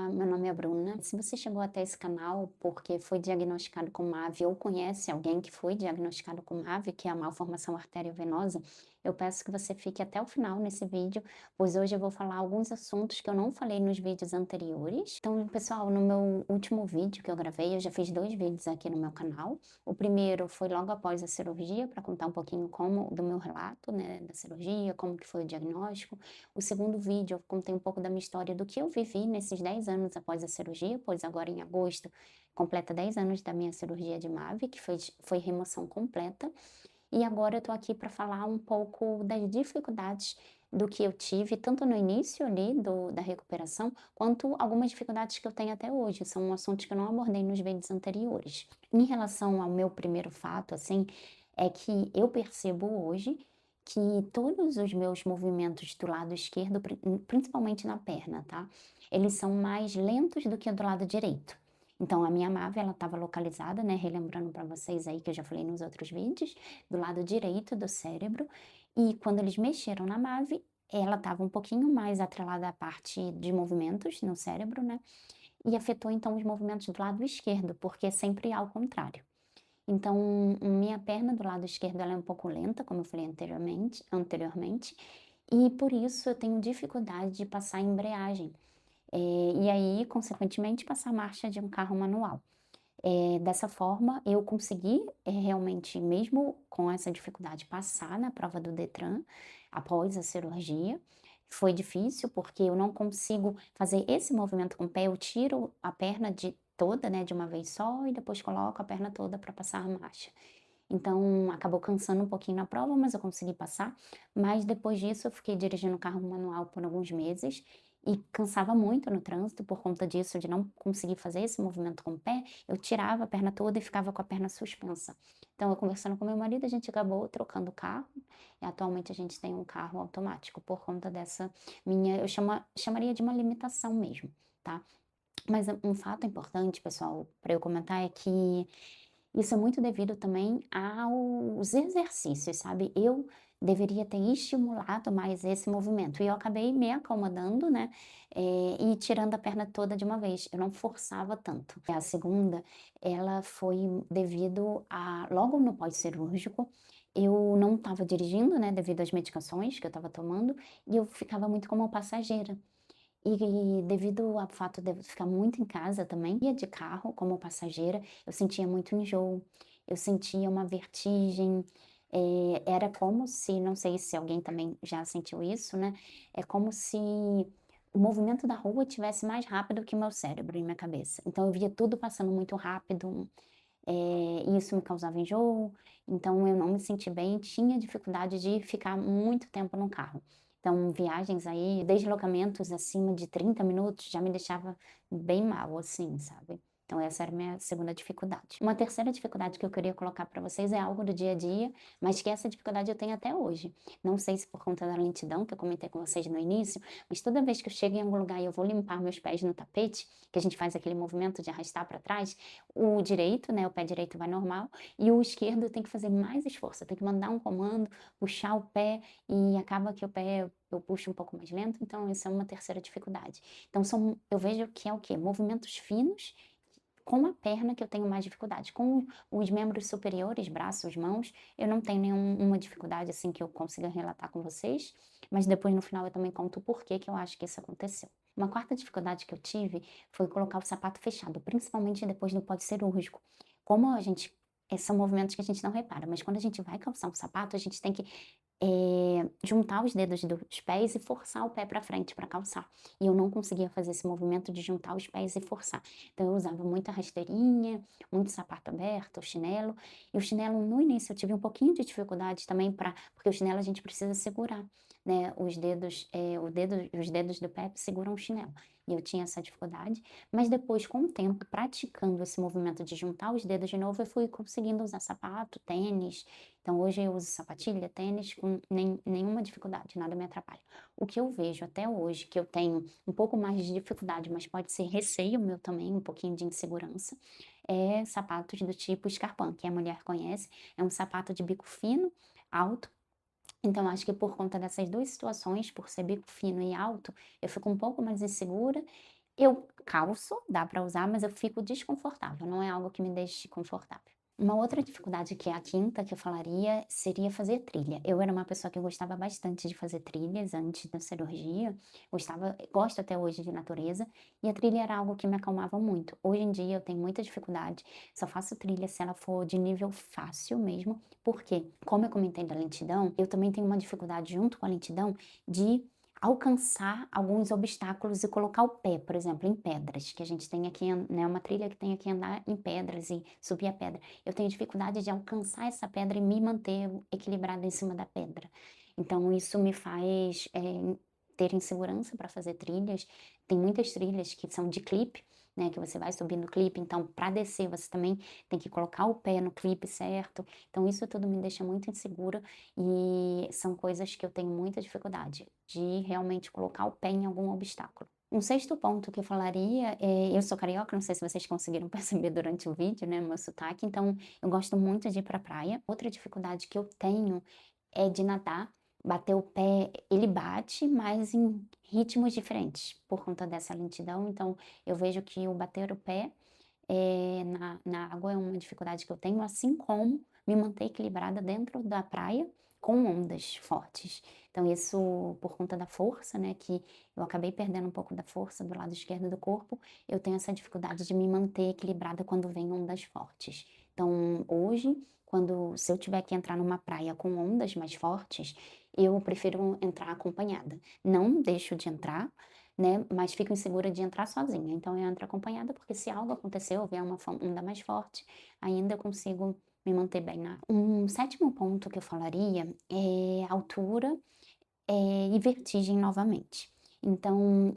Olá, meu nome é Bruna. Se você chegou até esse canal porque foi diagnosticado com MAVE ou conhece alguém que foi diagnosticado com MAVE, que é a malformação arteriovenosa, eu peço que você fique até o final nesse vídeo, pois hoje eu vou falar alguns assuntos que eu não falei nos vídeos anteriores. Então, pessoal, no meu último vídeo que eu gravei, eu já fiz 2 vídeos aqui no meu canal. O primeiro foi logo após a cirurgia, para contar um pouquinho do meu relato, né, da cirurgia, como que foi o diagnóstico. O segundo vídeo eu contei um pouco da minha história, do que eu vivi nesses 10 anos após a cirurgia, pois agora em agosto completa 10 anos da minha cirurgia de MAVE, que foi remoção completa. E agora eu tô aqui para falar um pouco das dificuldades do que eu tive, tanto no início ali da recuperação, quanto algumas dificuldades que eu tenho até hoje. São assuntos que eu não abordei nos vídeos anteriores. Em relação ao meu primeiro fato, assim, é que eu percebo hoje que todos os meus movimentos do lado esquerdo, principalmente na perna, tá? Eles são mais lentos do que o do lado direito. Então, a minha MAVE, ela estava localizada, né, relembrando para vocês aí que eu já falei nos outros vídeos, do lado direito do cérebro, e quando eles mexeram na MAVE, ela estava um pouquinho mais atrelada à parte de movimentos no cérebro, né, e afetou então os movimentos do lado esquerdo, porque é sempre ao contrário. Então, minha perna do lado esquerdo ela é um pouco lenta, como eu falei anteriormente, e por isso eu tenho dificuldade de passar a embreagem, e aí, consequentemente, passar a marcha de um carro manual. Dessa forma, eu consegui, realmente, mesmo com essa dificuldade, passar na prova do Detran após a cirurgia. Foi difícil, porque eu não consigo fazer esse movimento com o pé, eu tiro a perna toda, né, de uma vez só, e depois coloco a perna toda para passar a marcha. Então, acabou cansando um pouquinho na prova, mas eu consegui passar. Mas depois disso, eu fiquei dirigindo carro manual por alguns meses e cansava muito no trânsito por conta disso, de não conseguir fazer esse movimento com o pé. Eu tirava a perna toda e ficava com a perna suspensa. Então, eu conversando com meu marido, a gente acabou trocando o carro e atualmente a gente tem um carro automático por conta dessa minha, chamaria de uma limitação mesmo, tá? Mas um fato importante, pessoal, para eu comentar é que isso é muito devido também aos exercícios, sabe? Eu deveria ter estimulado mais esse movimento e eu acabei me acomodando, né? E tirando a perna toda de uma vez. Eu não forçava tanto. A segunda, ela foi devido logo no pós-cirúrgico, eu não estava dirigindo, né? Devido às medicações que eu estava tomando e eu ficava muito como passageira. E devido ao fato de eu ficar muito em casa também, ia de carro como passageira, eu sentia muito enjoo, eu sentia uma vertigem, era como se, não sei se alguém também já sentiu isso, né, é como se o movimento da rua tivesse mais rápido que o meu cérebro e minha cabeça. Então eu via tudo passando muito rápido, e isso me causava enjoo, então eu não me senti bem, tinha dificuldade de ficar muito tempo no carro. Então viagens aí, deslocamentos acima de 30 minutos já me deixava bem mal, assim, sabe. Então essa era a minha segunda dificuldade. Uma terceira dificuldade que eu queria colocar para vocês é algo do dia a dia, mas que essa dificuldade eu tenho até hoje. Não sei se por conta da lentidão que eu comentei com vocês no início, mas toda vez que eu chego em algum lugar e eu vou limpar meus pés no tapete, que a gente faz aquele movimento de arrastar para trás, o direito, né, o pé direito vai normal, e o esquerdo tem que fazer mais esforço, tem que mandar um comando, puxar o pé, e acaba que o pé eu puxo um pouco mais lento, então isso é uma terceira dificuldade. Então eu vejo que é o quê? Movimentos finos com a perna que eu tenho mais dificuldade. Com os membros superiores, braços, mãos, eu não tenho nenhuma dificuldade assim que eu consiga relatar com vocês, mas depois no final eu também conto o porquê que eu acho que isso aconteceu. Uma quarta dificuldade que eu tive foi colocar o sapato fechado, principalmente depois do pós-cirúrgico. Como a gente, são movimentos que a gente não repara, mas quando a gente vai calçar um sapato, a gente tem que juntar os dedos dos pés e forçar o pé para frente para calçar. E eu não conseguia fazer esse movimento de juntar os pés e forçar. Então eu usava muita rasteirinha, muito sapato aberto, chinelo. E o chinelo no início eu tive um pouquinho de dificuldade também porque o chinelo a gente precisa segurar, né? Os dedos do pé seguram o chinelo. E eu tinha essa dificuldade, mas depois, com o tempo, praticando esse movimento de juntar os dedos de novo, eu fui conseguindo usar sapato, tênis. Então hoje eu uso sapatilha, tênis com nenhuma dificuldade, nada me atrapalha. O que eu vejo até hoje, que eu tenho um pouco mais de dificuldade, mas pode ser receio meu também, um pouquinho de insegurança, é sapatos do tipo Scarpin, que a mulher conhece, é um sapato de bico fino, alto. Então acho que por conta dessas 2 situações, por ser bico fino e alto, eu fico um pouco mais insegura. Eu calço, dá para usar, mas eu fico desconfortável, não é algo que me deixe confortável. Uma outra dificuldade, que é a quinta, que eu falaria, seria fazer trilha. Eu era uma pessoa que gostava bastante de fazer trilhas antes da cirurgia, gosto até hoje de natureza, e a trilha era algo que me acalmava muito. Hoje em dia eu tenho muita dificuldade, só faço trilha se ela for de nível fácil mesmo, porque, como eu comentei da lentidão, eu também tenho uma dificuldade junto com a lentidão de alcançar alguns obstáculos e colocar o pé, por exemplo, em pedras, que a gente tem aqui, né, uma trilha que tem que andar em pedras e subir a pedra. Eu tenho dificuldade de alcançar essa pedra e me manter equilibrada em cima da pedra. Então isso me faz, ter insegurança para fazer trilhas. Tem muitas trilhas que são de clipe, né, que você vai subir no clipe, então para descer você também tem que colocar o pé no clipe certo. Então isso tudo me deixa muito insegura e são coisas que eu tenho muita dificuldade de realmente colocar o pé em algum obstáculo. Um sexto ponto que eu falaria eu sou carioca, não sei se vocês conseguiram perceber durante o vídeo, né, meu sotaque, então eu gosto muito de ir pra praia. Outra dificuldade que eu tenho é de nadar. Bater o pé, ele bate, mas em ritmos diferentes, por conta dessa lentidão, então eu vejo que o bater o pé, na água é uma dificuldade que eu tenho, assim como me manter equilibrada dentro da praia com ondas fortes. Então isso por conta da força, né, que eu acabei perdendo um pouco da força do lado esquerdo do corpo, eu tenho essa dificuldade de me manter equilibrada quando vem ondas fortes. Então hoje, se eu tiver que entrar numa praia com ondas mais fortes, eu prefiro entrar acompanhada. Não deixo de entrar, né, mas fico insegura de entrar sozinha, então eu entro acompanhada, porque se algo acontecer ou vier uma onda mais forte, ainda eu consigo me manter bem na água. Um sétimo ponto que eu falaria é altura, e vertigem novamente. Então,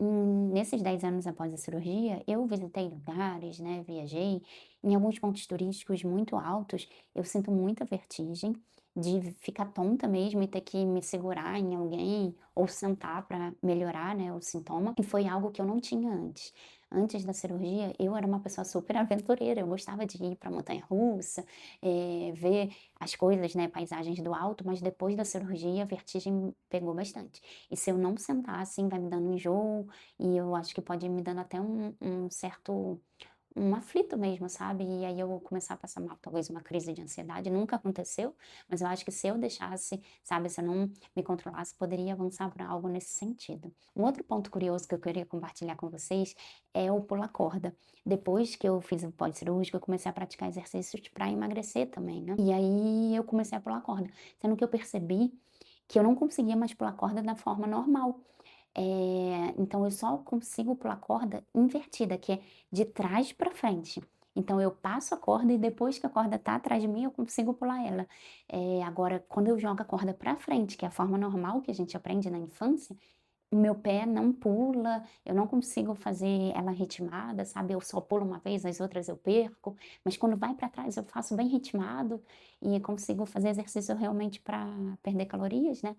nesses 10 anos após a cirurgia, eu visitei lugares, né, viajei, em alguns pontos turísticos muito altos, eu sinto muita vertigem, de ficar tonta mesmo e ter que me segurar em alguém ou sentar para melhorar, né, o sintoma, e foi algo que eu não tinha antes. Antes da cirurgia, eu era uma pessoa super aventureira, eu gostava de ir para montanha-russa, ver as coisas, né, paisagens do alto, mas depois da cirurgia a vertigem pegou bastante. E se eu não sentar, assim, vai me dando enjoo, e eu acho que pode ir me dando até um certo um aflito mesmo, sabe, e aí eu vou começar a passar mal, talvez uma crise de ansiedade, nunca aconteceu, mas eu acho que se eu deixasse, sabe, se eu não me controlasse, poderia avançar para algo nesse sentido. Um outro ponto curioso que eu queria compartilhar com vocês é o pular corda. Depois que eu fiz o pós-cirúrgico, eu comecei a praticar exercícios para emagrecer também, né, e aí eu comecei a pular corda, sendo que eu percebi que eu não conseguia mais pular corda da forma normal. Então eu só consigo pular corda invertida, que é de trás para frente. Então eu passo a corda e depois que a corda tá atrás de mim, eu consigo pular ela. Agora, quando eu jogo a corda para frente, que é a forma normal que a gente aprende na infância, o meu pé não pula, eu não consigo fazer ela ritmada, sabe, eu só pulo uma vez, as outras eu perco, mas quando vai para trás eu faço bem ritmado e consigo fazer exercício realmente para perder calorias, né,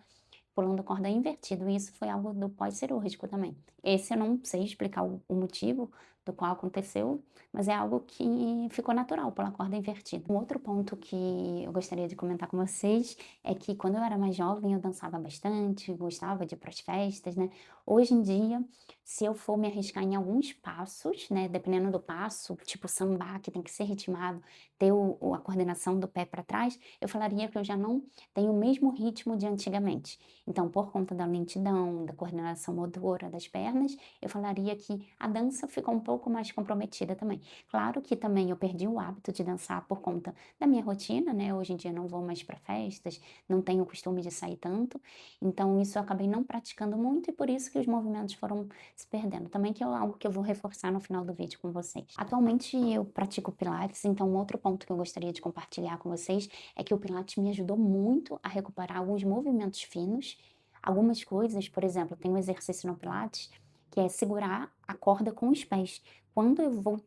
pulando corda invertido, e isso foi algo do pós-cirúrgico também. Esse eu não sei explicar o motivo do qual aconteceu, mas é algo que ficou natural, pular corda invertida. Um outro ponto que eu gostaria de comentar com vocês é que quando eu era mais jovem eu dançava bastante, gostava de ir para as festas, né. Hoje em dia, se eu for me arriscar em alguns passos, né, dependendo do passo, tipo samba que tem que ser ritmado, ter a coordenação do pé para trás, eu falaria que eu já não tenho o mesmo ritmo de antigamente. Então, por conta da lentidão, da coordenação motora das pernas, eu falaria que a dança ficou um pouco mais comprometida também. Claro que também eu perdi o hábito de dançar por conta da minha rotina, né? Hoje em dia não vou mais para festas, não tenho o costume de sair tanto, então isso eu acabei não praticando muito e por isso que os movimentos foram se perdendo. Também que é algo que eu vou reforçar no final do vídeo com vocês. Atualmente eu pratico Pilates, então um outro ponto que eu gostaria de compartilhar com vocês é que o Pilates me ajudou muito a recuperar alguns movimentos finos, algumas coisas, por exemplo, tem um exercício no Pilates que é segurar a corda com os pés. Quando eu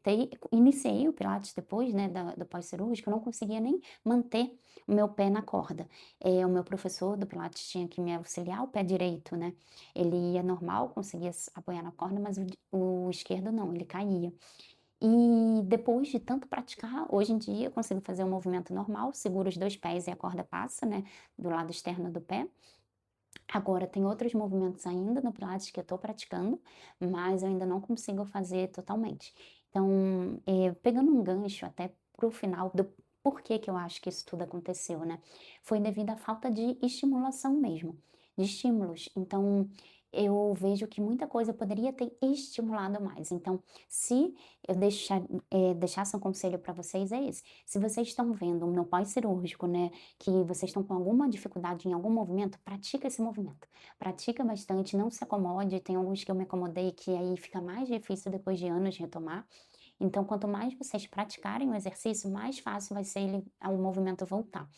iniciei o Pilates depois, né, do pós-cirúrgico, eu não conseguia nem manter o meu pé na corda. O meu professor do Pilates tinha que me auxiliar, o pé direito, né, ele ia normal, conseguia apoiar na corda, mas o esquerdo não, ele caía. E depois de tanto praticar, hoje em dia eu consigo fazer um movimento normal, seguro os 2 pés e a corda passa, né, do lado externo do pé. Agora tem outros movimentos ainda no pilates que eu estou praticando, mas eu ainda não consigo fazer totalmente. Então, pegando um gancho até para o final do porquê que eu acho que isso tudo aconteceu, né, foi devido à falta de estimulação mesmo, de estímulos. Então, eu vejo que muita coisa poderia ter estimulado mais. Então, se eu deixasse um conselho para vocês é esse: se vocês estão vendo no pós-cirúrgico, né, que vocês estão com alguma dificuldade em algum movimento, pratica esse movimento. Pratica bastante, não se acomode. Tem alguns que eu me acomodei que aí fica mais difícil depois de anos retomar. Então, quanto mais vocês praticarem o exercício, mais fácil vai ser o movimento voltar.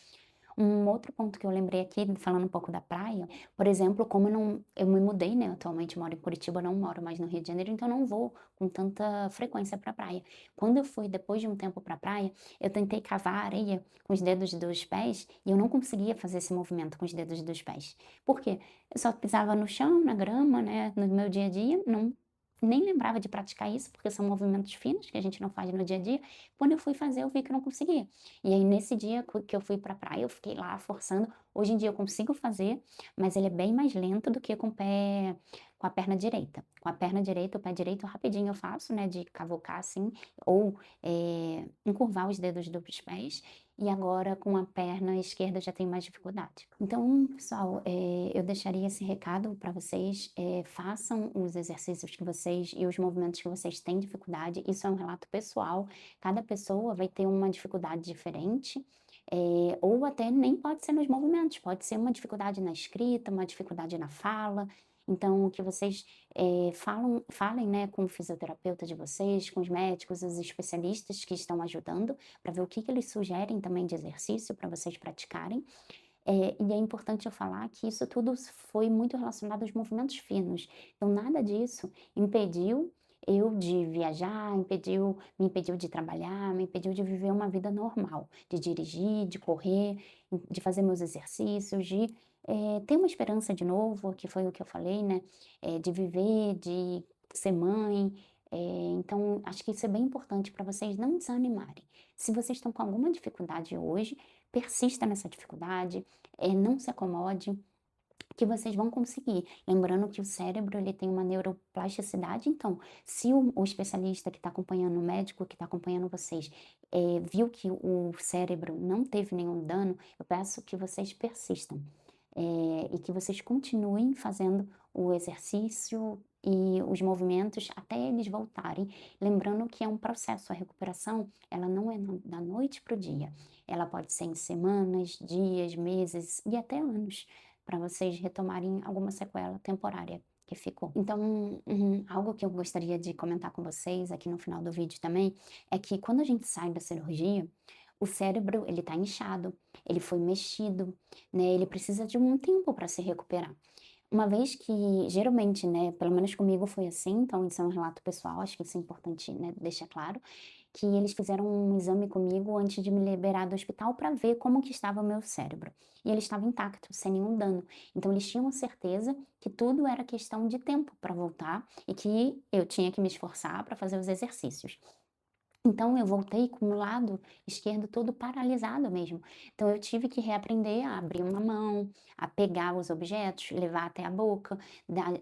Um outro ponto que eu lembrei aqui, falando um pouco da praia, por exemplo, como eu me mudei, né, atualmente moro em Curitiba, não moro mais no Rio de Janeiro, então não vou com tanta frequência pra praia. Quando eu fui depois de um tempo pra praia, eu tentei cavar areia com os dedos dos pés e eu não conseguia fazer esse movimento com os dedos dos pés. Por quê? Eu só pisava no chão, na grama, né, no meu dia a dia, não nem lembrava de praticar isso, porque são movimentos finos que a gente não faz no dia a dia. Quando eu fui fazer, eu vi que eu não conseguia. E aí nesse dia que eu fui pra praia, eu fiquei lá forçando. Hoje em dia eu consigo fazer, mas ele é bem mais lento do que com a perna direita. Com a perna direita, o pé direito rapidinho eu faço, né, de cavocar assim, ou encurvar os dedos dos pés. E agora com a perna esquerda eu já tenho mais dificuldade. Então, pessoal, eu deixaria esse recado para vocês, façam os exercícios que vocês e os movimentos que vocês têm dificuldade. Isso é um relato pessoal. Cada pessoa vai ter uma dificuldade diferente, ou até nem pode ser nos movimentos, pode ser uma dificuldade na escrita, uma dificuldade na fala. Então, que vocês falem, né, com o fisioterapeuta de vocês, com os médicos, os especialistas que estão ajudando, para ver o que que eles sugerem também de exercício para vocês praticarem. E é importante eu falar que isso tudo foi muito relacionado aos movimentos finos. Então, nada disso impediu eu de viajar, me impediu de trabalhar, me impediu de viver uma vida normal, de dirigir, de correr, de fazer meus exercícios, de ter uma esperança de novo, que foi o que eu falei, né? De viver, de ser mãe. Então, acho que isso é bem importante para vocês não desanimarem. Se vocês estão com alguma dificuldade hoje, persista nessa dificuldade, não se acomode, que vocês vão conseguir. Lembrando que o cérebro ele tem uma neuroplasticidade, então, se o especialista que está acompanhando, o médico que está acompanhando vocês, viu que o cérebro não teve nenhum dano, eu peço que vocês persistam. E que vocês continuem fazendo o exercício e os movimentos até eles voltarem. Lembrando que é um processo, a recuperação, ela não é da noite para o dia. Ela pode ser em semanas, dias, meses e até anos, para vocês retomarem alguma sequela temporária que ficou. Então, algo que eu gostaria de comentar com vocês aqui no final do vídeo também, é que quando a gente sai da cirurgia, o cérebro, ele tá inchado, ele foi mexido, né, ele precisa de um tempo para se recuperar. Uma vez que, geralmente, né, pelo menos comigo foi assim, então isso é um relato pessoal, acho que isso é importante, né, deixar claro, que eles fizeram um exame comigo antes de me liberar do hospital para ver como que estava o meu cérebro. E ele estava intacto, sem nenhum dano. Então eles tinham certeza que tudo era questão de tempo para voltar e que eu tinha que me esforçar para fazer os exercícios. Então eu voltei com o lado esquerdo todo paralisado mesmo. Então eu tive que reaprender a abrir uma mão, a pegar os objetos, levar até a boca.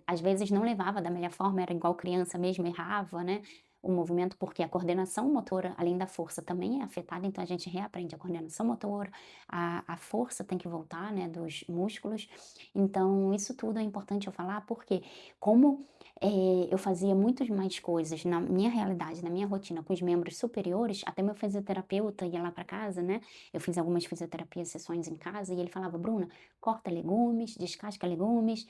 Às vezes não levava da melhor forma, era igual criança mesmo, errava, né? O movimento, porque a coordenação motora, além da força, também é afetada, então a gente reaprende a coordenação motora, a força tem que voltar, né, dos músculos. Então, isso tudo é importante eu falar, porque como eu fazia muitas mais coisas na minha realidade, na minha rotina com os membros superiores, até meu fisioterapeuta ia lá para casa, né, eu fiz algumas fisioterapias, sessões em casa, e ele falava: "Bruna, corta legumes, descasca legumes,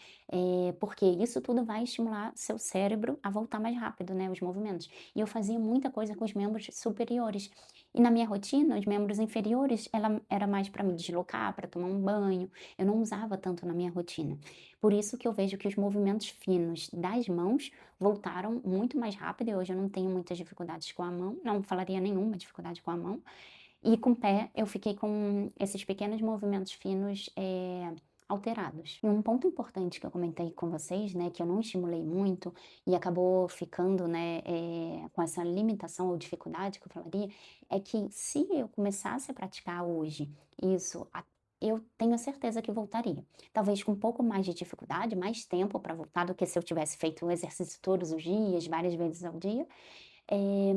porque isso tudo vai estimular seu cérebro a voltar mais rápido, né, os movimentos". E eu fazia muita coisa com os membros superiores. E na minha rotina, os membros inferiores, ela era mais para me deslocar, para tomar um banho, eu não usava tanto na minha rotina. Por isso que eu vejo que os movimentos finos das mãos voltaram muito mais rápido e hoje eu não tenho muitas dificuldades com a mão, não falaria nenhuma dificuldade com a mão. E com o pé eu fiquei com esses pequenos movimentos finos, alterados. E um ponto importante que eu comentei com vocês, né, que eu não estimulei muito e acabou ficando, né, com essa limitação ou dificuldade que eu falaria, é que se eu começasse a praticar hoje isso eu tenho certeza que voltaria. Talvez com um pouco mais de dificuldade, mais tempo para voltar do que se eu tivesse feito o exercício todos os dias, várias vezes ao dia,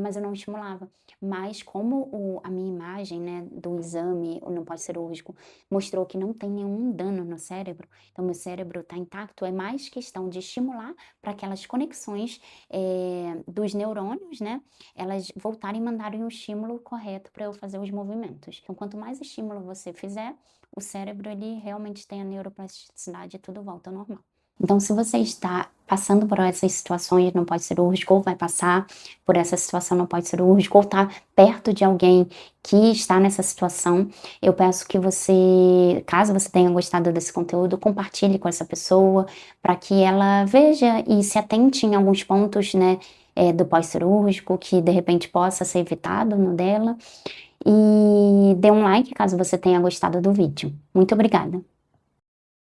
mas eu não estimulava. Mas como a minha imagem, né, do exame no pós-cirúrgico mostrou que não tem nenhum dano no cérebro, então meu cérebro está intacto, é mais questão de estimular para aquelas conexões, dos neurônios, né, elas voltarem e mandarem o estímulo correto para eu fazer os movimentos. Então quanto mais estímulo você fizer, o cérebro ele realmente tem a neuroplasticidade e tudo volta ao normal. Então, se você está passando por essas situações no pós-cirúrgico, ou vai passar por essa situação no pós-cirúrgico, ou está perto de alguém que está nessa situação, eu peço que você, caso você tenha gostado desse conteúdo, compartilhe com essa pessoa, para que ela veja e se atente em alguns pontos, né, do pós-cirúrgico, que de repente possa ser evitado no dela, e dê um like caso você tenha gostado do vídeo. Muito obrigada.